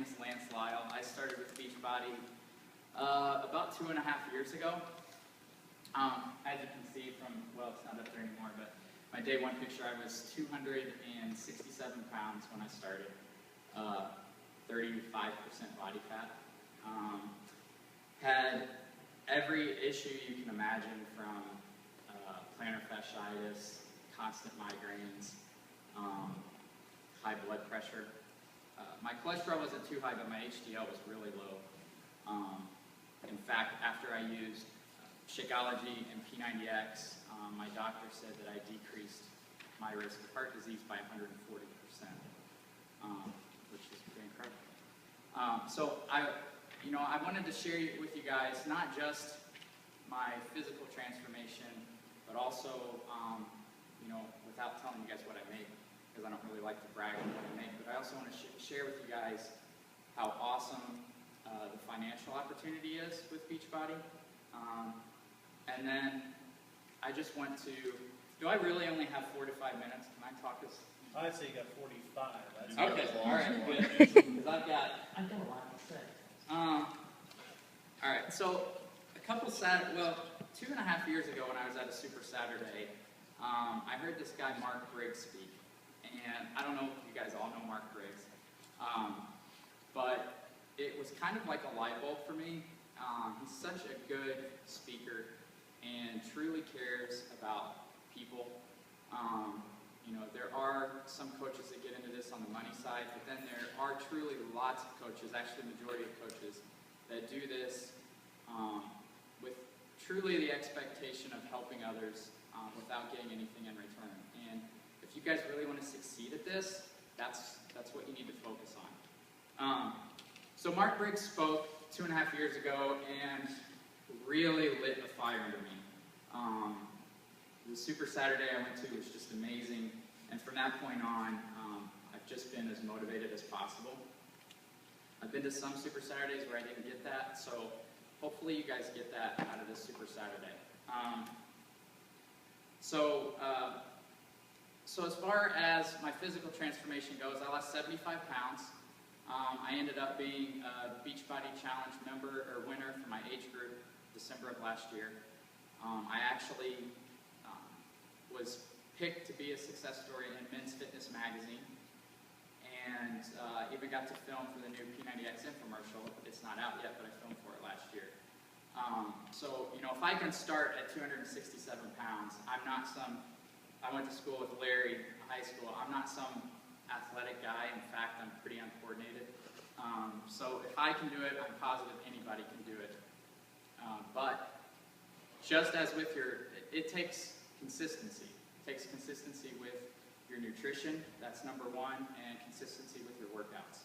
name is Lance Lyell. I started with Beachbody about 2.5 years ago. As you can see from, well, it's not up there anymore, but my day one picture, I was 267 pounds when I started, 35% body fat. Had every issue you can imagine, from plantar fasciitis, constant migraines, high blood pressure. My cholesterol wasn't too high, but my HDL was really low. In fact, after I used Shakeology and P90X, my doctor said that I decreased my risk of heart disease by 140%, which is pretty incredible. So I wanted to share with you guys not just my physical transformation, but also, without telling you guys what I make, because I don't really like to brag on what I make, but I also want to share with you guys how awesome the financial opportunity is with Beachbody. And then I just want to, do I really only have 4 to 5 minutes? Can I talk this? I'd say you got 45. That's okay, all right, good. Because I've got a lot to say. All right, so 2.5 years ago when I was at a Super Saturday, I heard this guy Mark Briggs speak. And I don't know if you guys all know Mark Briggs, but it was kind of like a light bulb for me. He's such a good speaker and truly cares about people. There are some coaches that get into this on the money side, but then there are truly lots of coaches, actually the majority of coaches, that do this with truly the expectation of helping others without getting anything in return. And if you guys really want to succeed at this, that's what you need to focus on. So Mark Briggs spoke 2.5 years ago and really lit a fire under me. The Super Saturday I went to was just amazing, and from that point on, I've just been as motivated as possible. I've been to some Super Saturdays where I didn't get that, so hopefully you guys get that out of this Super Saturday. So as far as my physical transformation goes, I lost 75 pounds. I ended up being a Beachbody Challenge member or winner for my age group December of last year. I actually was picked to be a success story in Men's Fitness magazine, and even got to film for the new P90X infomercial. It's not out yet, but I filmed for it last year. So if I can start at 267 pounds, I went to school with Larry in high school. I'm not some athletic guy. In fact, I'm pretty uncoordinated. So if I can do it, I'm positive anybody can do it. But just as with it takes consistency. It takes consistency with your nutrition, that's number one, and consistency with your workouts.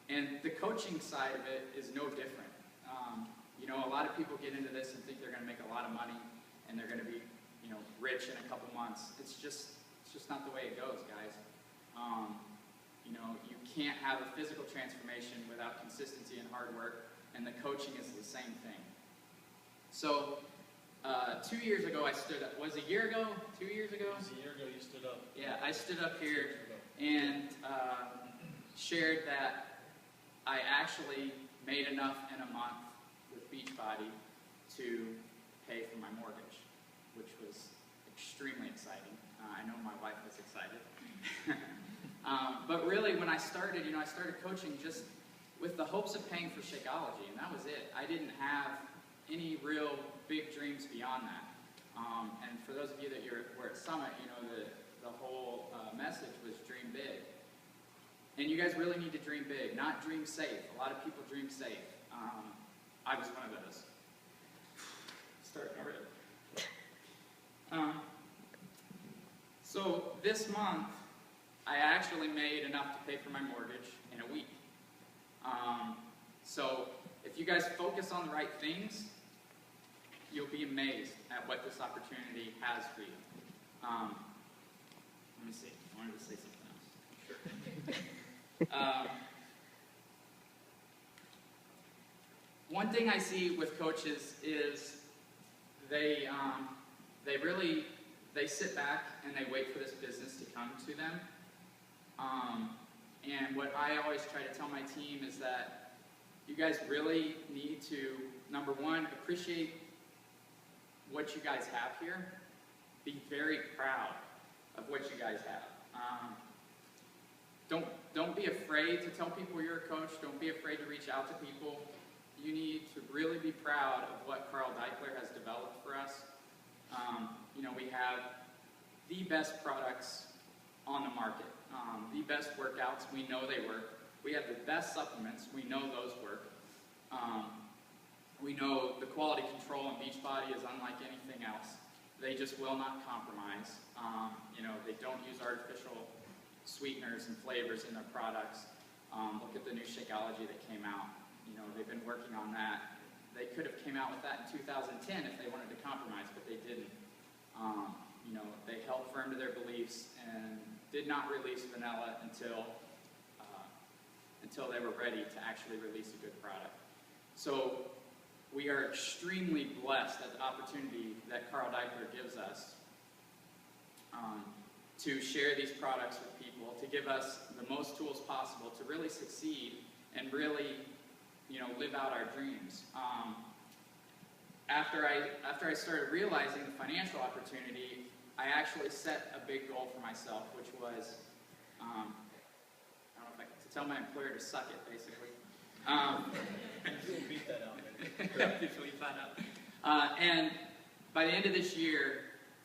And the coaching side of it is no different. A lot of people get into this and think they're going to make a lot of money and they're going to be, rich in a couple months. It's just not the way it goes, guys. You can't have a physical transformation without consistency and hard work, and the coaching is the same thing. So 2 years ago I stood up. Was it a year ago? 2 years ago? It was a year ago you stood up. Yeah, I stood up here and shared that I actually made enough in a month with Beachbody to pay for my mortgage, which was extremely exciting. I know my wife was excited. But really, when I started, I started coaching just with the hopes of paying for Shakeology, and that was it. I didn't have any real big dreams beyond that. And for those of you that were at Summit, the whole message was dream big. And you guys really need to dream big, not dream safe. A lot of people dream safe. I was one of those. Starting already. So this month, I actually made enough to pay for my mortgage in a week. So if you guys focus on the right things, you'll be amazed at what this opportunity has for you. Let me see. I wanted to say something else. Sure. One thing I see with coaches is they sit back and they wait for this business to come to them. And what I always try to tell my team is that you guys really need to, number one, appreciate what you guys have here. Be very proud of what you guys have. Don't be afraid to tell people you're a coach. Don't be afraid to reach out to people. You need to really be proud of what Carl Deichler has developed for us. You know, we have the best products on the market, the best workouts. We know they work. We have the best supplements. We know those work. We know the quality control in Beachbody is unlike anything else. They just will not compromise. You know, they don't use artificial sweeteners and flavors in their products. Look at the new Shakeology that came out. You know, they've been working on that. They could have came out with that in 2010 if they wanted to compromise, but they didn't. You know, they held firm to their beliefs and did not release vanilla until they were ready to actually release a good product. So we are extremely blessed at the opportunity that Carl Deichler gives us to share these products with people, to give us the most tools possible to really succeed and really, you know, live out our dreams. After I started realizing the financial opportunity, I actually set a big goal for myself, which was, I don't know if I can, to tell my employer to suck it, basically. Beat that out, Beat that out. And by the end of this year,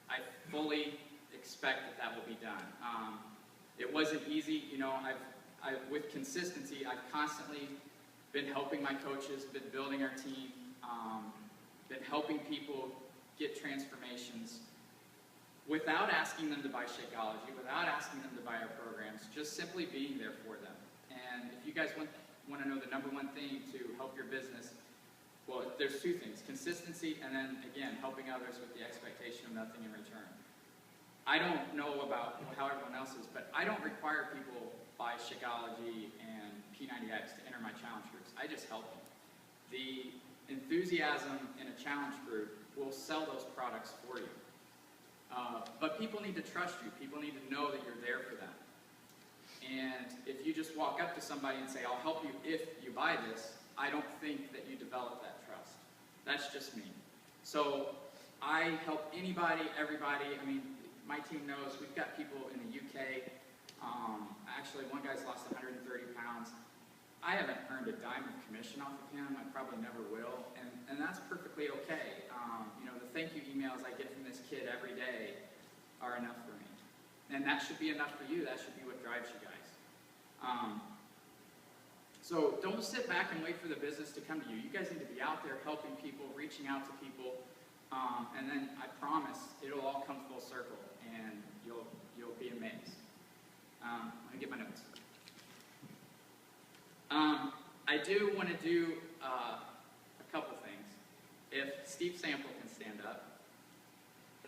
I fully expect that will be done. It wasn't easy, you know. With consistency, I've constantly been helping my coaches, been building our team, been helping people get transformations without asking them to buy Shakeology, without asking them to buy our programs, just simply being there for them. And if you guys want to know the number one thing to help your business, well, there's two things: consistency, and then again, helping others with the expectation of nothing in return. I don't know about how everyone else is, but I don't require people buy Shakeology and P90X to enter my challenge groups. I just help them. The enthusiasm in a challenge group will sell those products for you. But people need to trust you. People need to know that you're there for them. And if you just walk up to somebody and say, "I'll help you if you buy this," I don't think that you develop that trust. That's just me. So I help anybody, everybody. I mean, my team knows we've got people in the UK. Actually, one guy's lost 130 pounds. I haven't earned a dime of commission off of him. I probably never will, and that's perfectly okay. You know, the thank you emails I get from this kid every day are enough for me, and that should be enough for you. That should be what drives you guys. So don't sit back and wait for the business to come to you. You guys need to be out there helping people, reaching out to people, and then I promise it'll all come full circle, and you'll be amazed. Let me get my notes. I do want to do a couple things. If Steve Sample can stand up.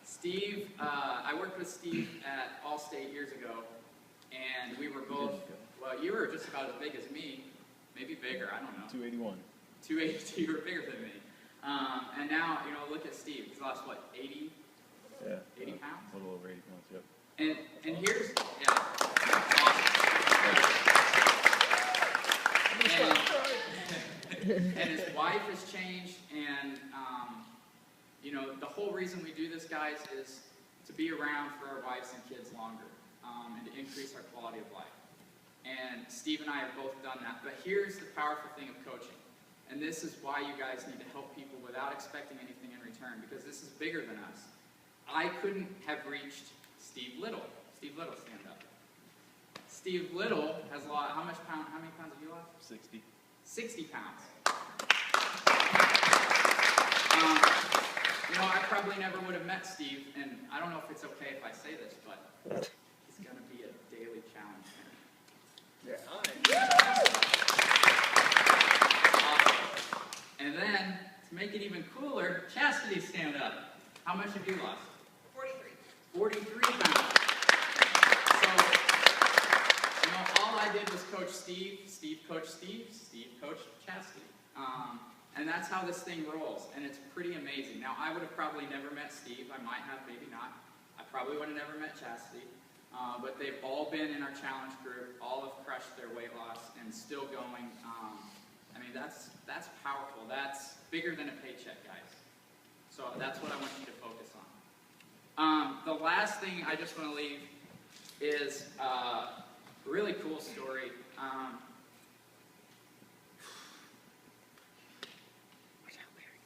Steve, I worked with Steve at Allstate years ago, and we were both, well, you were just about as big as me, maybe bigger, I don't know. 281. 282, you were bigger than me. And now, you know, look at Steve. He's lost, what, 80? Yeah. 80 pounds? A little over 80 pounds, yep. And here's, yeah. And his wife has changed, and you know, the whole reason we do this, guys, is to be around for our wives and kids longer, and to increase our quality of life. And Steve and I have both done that. But here's the powerful thing of coaching, and this is why you guys need to help people without expecting anything in return, because this is bigger than us. I couldn't have reached Steve Little. Steve Little, stand up. Steve Little has lost, how many pounds have you lost? 60. 60 pounds. You know, I probably never would have met Steve, and I don't know if it's okay if I say this, but he's going to be a daily challenge winner. Yeah. And then, to make it even cooler, Chastity, stand up. How much have you lost? 43 pounds. So, you know, all I did was coach Steve, Steve coached Steve, Steve coached Chastity. And that's how this thing rolls, and it's pretty amazing. Now, I would have probably never met Steve. I might have, maybe not. I probably would have never met Chastity. But they've all been in our challenge group, all have crushed their weight loss and still going. I mean, that's powerful. That's bigger than a paycheck, guys. So that's what I want you to focus on. The last thing I just want to leave is a really cool story.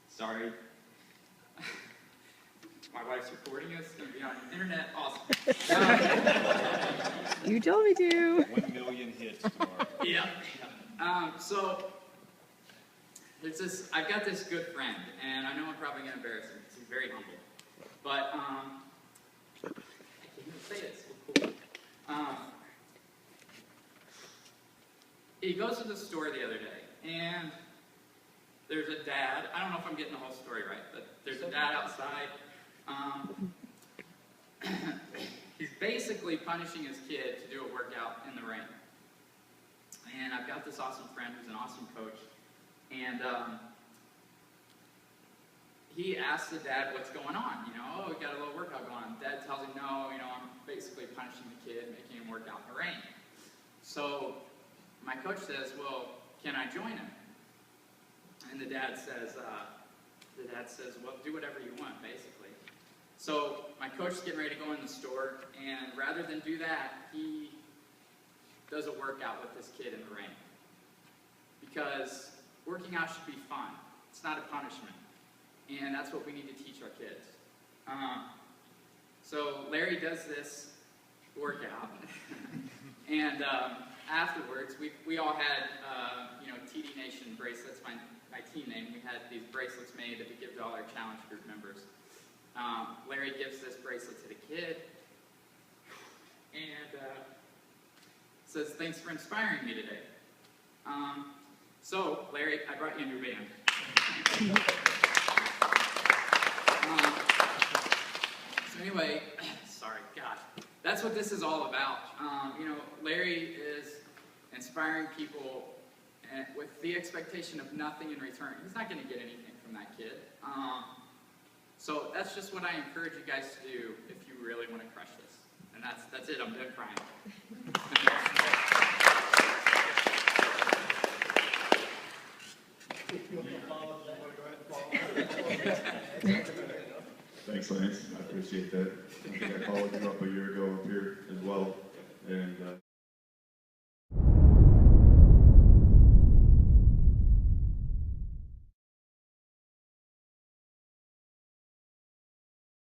Sorry. My wife's recording us. It's going to be on the internet. Awesome. You told me to. 1 million hits tomorrow. Yeah. So there's this. I've got this good friend, and I know I'm probably going to embarrass him because he's very humble. But I can't even say it. It's so cool. He goes to the store the other day, and there's a dad. I don't know if I'm getting the whole story right, but there's a dad outside. He's basically punishing his kid to do a workout in the rain. And I've got this awesome friend who's an awesome coach. And he asks the dad what's going on. You know, oh, we got a little workout going on. Dad tells him, no, you know, I'm basically punishing the kid, making him work out in the rain. So my coach says, well, can I join him? And the dad says, well, do whatever you want, basically. So my coach is getting ready to go in the store, and rather than do that, he does a workout with this kid in the rain. Because working out should be fun. It's not a punishment. And that's what we need to teach our kids. So Larry does this workout, and afterwards, we all had, TD Nation bracelets, my team name. We had these bracelets made that we give to all our challenge group members. Larry gives this bracelet to the kid, and says, thanks for inspiring me today. So, Larry, I brought you a new band. So anyway, sorry, God. That's what this is all about. Larry is inspiring people with the expectation of nothing in return. He's not going to get anything from that kid. So that's just what I encourage you guys to do if you really want to crush this. And that's it. I'm done crying. Thanks, Lance. I appreciate that. I think I followed you up a year ago up here as well. And